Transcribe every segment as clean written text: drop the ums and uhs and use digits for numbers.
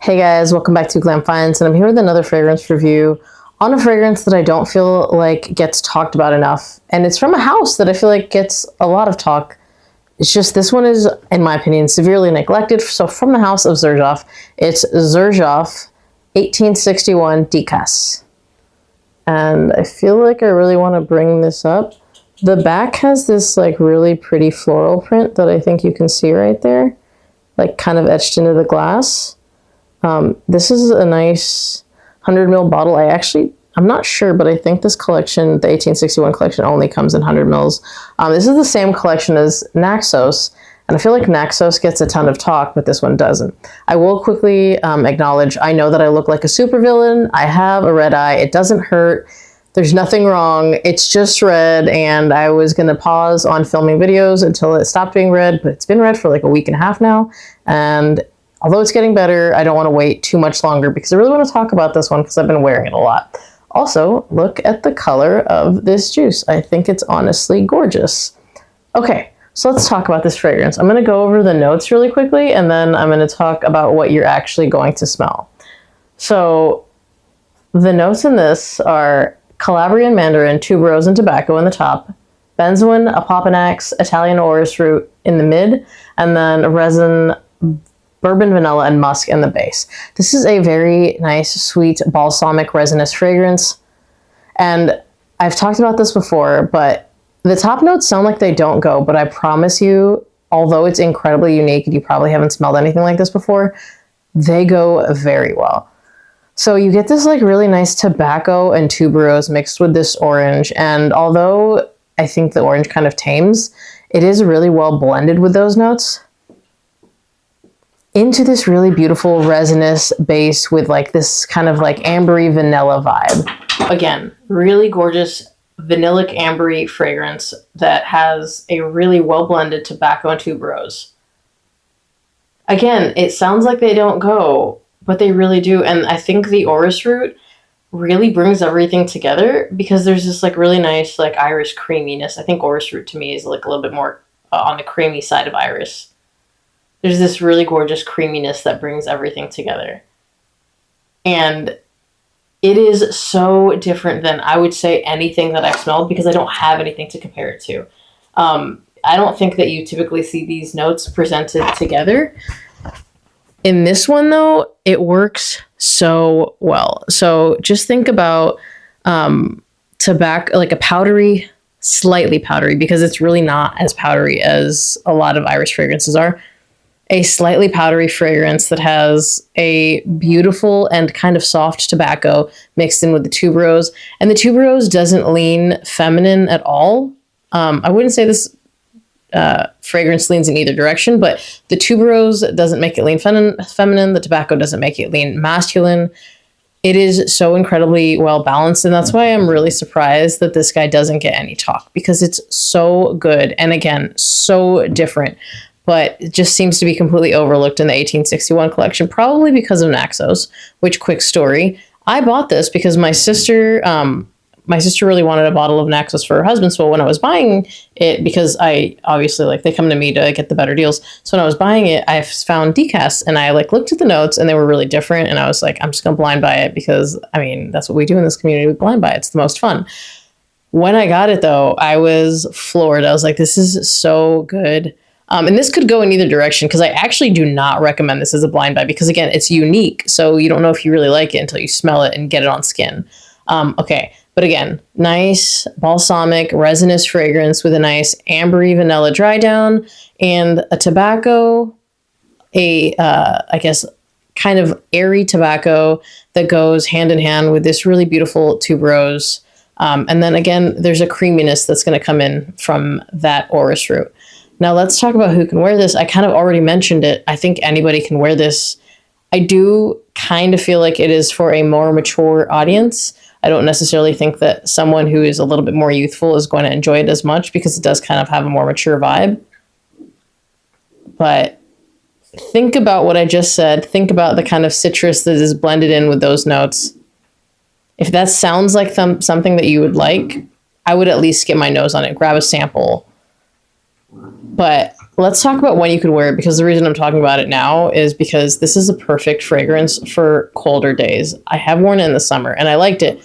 Hey guys, welcome back to Glam, and I'm here with another fragrance review on a fragrance that I don't feel like gets talked about enough. And it's from a house that I feel like gets a lot of talk. It's just this one is, in my opinion, severely neglected. So from the house of Xerjoff, it's Xerjoff 1861 Decas. And I feel like I really want to bring this up. The back has this like really pretty floral print that I think you can see right there, like kind of etched into the glass. This is a nice 100 ml bottle. I'm not sure, but I think this collection, the 1861 collection, only comes in 100 mils. This is the same collection as Naxos, and I feel like Naxos gets a ton of talk, but this one doesn't. I will quickly acknowledge, I know that I look like a supervillain. I have a red eye. It doesn't hurt. There's nothing wrong. It's just red, and I was going to pause on filming videos until it stopped being red, but it's been red for like a week and a half now, and although it's getting better, I don't want to wait too much longer because I really want to talk about this one because I've been wearing it a lot. Also, look at the color of this juice. I think it's honestly gorgeous. Okay, so let's talk about this fragrance. I'm going to go over the notes really quickly, and then I'm going to talk about what you're actually going to smell. So the notes in this are Calabrian mandarin, tuberose, and tobacco in the top, benzoin, apopanax, Italian orris root in the mid, and then resin, bourbon, vanilla, and musk in the base. This is a very nice, sweet, balsamic, resinous fragrance. And I've talked about this before, but the top notes sound like they don't go, but I promise you, although it's incredibly unique and you probably haven't smelled anything like this before, they go very well. So you get this like really nice tobacco and tuberose mixed with this orange. And although I think the orange kind of tames, it is really well blended with those notes into this really beautiful resinous base with like this kind of like ambery vanilla vibe. Again, really gorgeous vanillic ambery fragrance that has a really well blended tobacco and tuberose. Again, it sounds like they don't go, but they really do. And I think the orris root really brings everything together because there's this like really nice like iris creaminess. I think orris root to me is like a little bit more on the creamy side of iris. There's this really gorgeous creaminess that brings everything together. And it is so different than, I would say, anything that I've smelled because I don't have anything to compare it to. I don't think that you typically see these notes presented together. In this one, though, it works so well. So just think about tobacco, like a powdery, slightly powdery, because it's really not as powdery as a lot of iris fragrances are. A slightly powdery fragrance that has a beautiful and kind of soft tobacco mixed in with the tuberose. And the tuberose doesn't lean feminine at all. I wouldn't say this fragrance leans in either direction, but the tuberose doesn't make it lean feminine. The tobacco doesn't make it lean masculine. It is so incredibly well balanced, and that's why I'm really surprised that this guy doesn't get any talk because it's so good. And again, so different. But it just seems to be completely overlooked in the 1861 collection, probably because of Naxos, which, quick story, I bought this because my sister really wanted a bottle of Naxos for her husband. So when I was buying it, because I obviously, like, they come to me to get the better deals. So when I was buying it, I found Decas and I like looked at the notes and they were really different. And I was like, I'm just going to blind buy it because, I mean, that's what we do in this community. We blind buy it. It's the most fun. When I got it, though, I was floored. I was like, this is so good. And this could go in either direction because I actually do not recommend this as a blind buy because, again, it's unique. So you don't know if you really like it until you smell it and get it on skin. Okay. But again, nice balsamic resinous fragrance with a nice ambery vanilla dry down and a tobacco, I guess, kind of airy tobacco that goes hand in hand with this really beautiful tuberose. And then again, there's a creaminess that's going to come in from that orris root. Now let's talk about who can wear this. I kind of already mentioned it. I think anybody can wear this. I do kind of feel like it is for a more mature audience. I don't necessarily think that someone who is a little bit more youthful is going to enjoy it as much because it does kind of have a more mature vibe. But think about what I just said. Think about the kind of citrus that is blended in with those notes. If that sounds like something that you would like, I would at least get my nose on it, grab a sample. But let's talk about when you could wear it, because the reason I'm talking about it now is because this is a perfect fragrance for colder days. I have worn it in the summer and I liked it,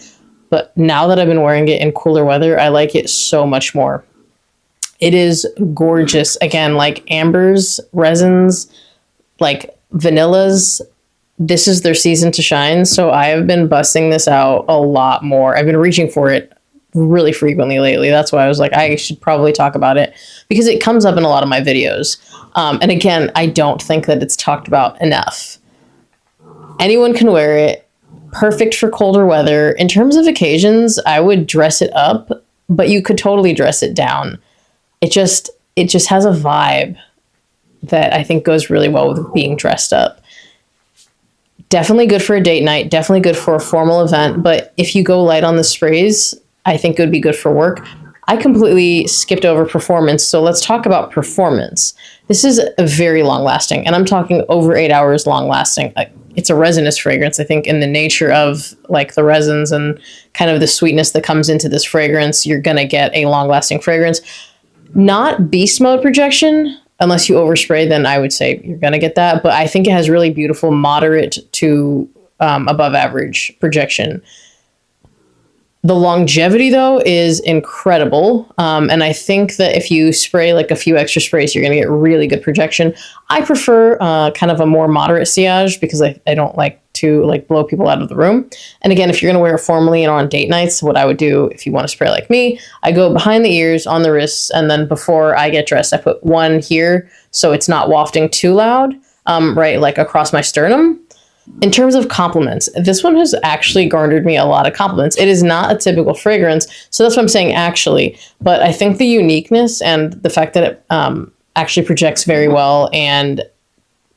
but now that I've been wearing it in cooler weather, I like it so much more. It is gorgeous. Again, like ambers, resins, like vanillas. This is their season to shine. So I have been busting this out a lot more. I've been reaching for it really frequently lately. That's why I was like, I should probably talk about it because it comes up in a lot of my videos. And again, I don't think that it's talked about enough. Anyone can wear it. Perfect for colder weather. In terms of occasions, I would dress it up, but you could totally dress it down. It just has a vibe that I think goes really well with being dressed up. Definitely good for a date night, definitely good for a formal event, but if you go light on the sprays, I think it would be good for work. I completely skipped over performance, so let's talk about performance. This is a very long lasting, and I'm talking over 8 hours long lasting. It's a resinous fragrance, I think, in the nature of like the resins and kind of the sweetness that comes into this fragrance, you're gonna get a long lasting fragrance. Not beast mode projection, unless you overspray, then I would say you're going to get that. But I think it has really beautiful, moderate to above average projection. The longevity, though, is incredible. And I think that if you spray like a few extra sprays, you're going to get really good projection. I prefer kind of a more moderate sillage because I don't like to like blow people out of the room. And again, if you're going to wear it formally and on date nights, what I would do if you want to spray like me, I go behind the ears, on the wrists, and then before I get dressed, I put one here so it's not wafting too loud, right, like across my sternum. In terms of compliments, this one has actually garnered me a lot of compliments. It is not a typical fragrance, so that's what I'm saying actually. But I think the uniqueness and the fact that it actually projects very well and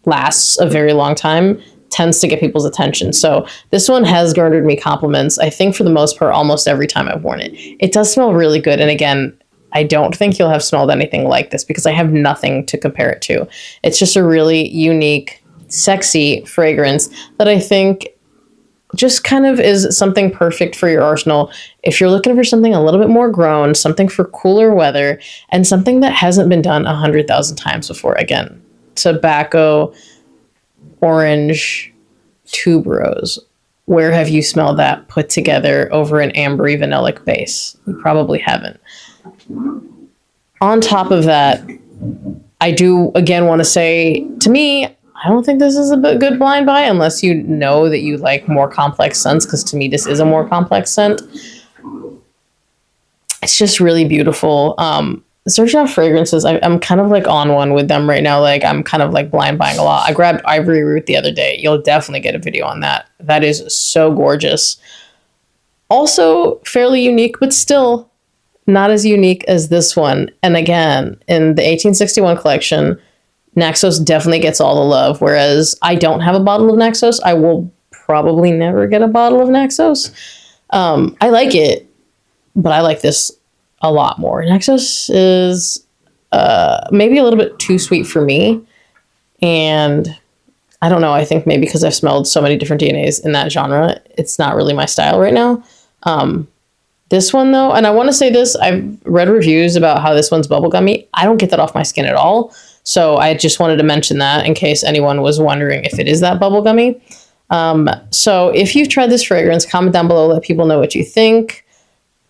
lasts a very long time tends to get people's attention. So this one has garnered me compliments, I think for the most part, almost every time I've worn it. It does smell really good. And again, I don't think you'll have smelled anything like this because I have nothing to compare it to. It's just a really unique, sexy fragrance that I think just kind of is something perfect for your arsenal if you're looking for something a little bit more grown, something for cooler weather, and something that hasn't been done 100,000 times before. Again, tobacco, orange, tuberose. Where have you smelled that put together over an ambery vanillic base? You probably haven't. On top of that, I do again want to say, to me, I don't think this is a good blind buy unless you know that you like more complex scents, because to me, this is a more complex scent. It's just really beautiful. Xerjoff fragrances, I'm kind of like on one with them right now. Like I'm kind of like blind buying a lot. I grabbed Ivory Root the other day. You'll definitely get a video on that. That is so gorgeous. Also fairly unique, but still not as unique as this one. And again, in the 1861 collection, Naxos definitely gets all the love, whereas I don't have a bottle of Naxos. I will probably never get a bottle of Naxos. I like it, but I like this a lot more. Naxos is maybe a little bit too sweet for me, and I don't know, I think maybe because I've smelled so many different DNAs in that genre, it's not really my style right now. This one though, and I want to say this, I've read reviews about how this one's bubblegummy. I don't get that off my skin at all. So I just wanted to mention that in case anyone was wondering if it is that bubblegummy. So if you've tried this fragrance, comment down below, let people know what you think.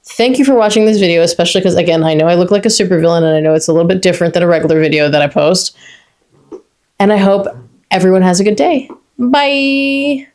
Thank you for watching this video, especially because, again, I know I look like a supervillain and I know it's a little bit different than a regular video that I post. And I hope everyone has a good day. Bye!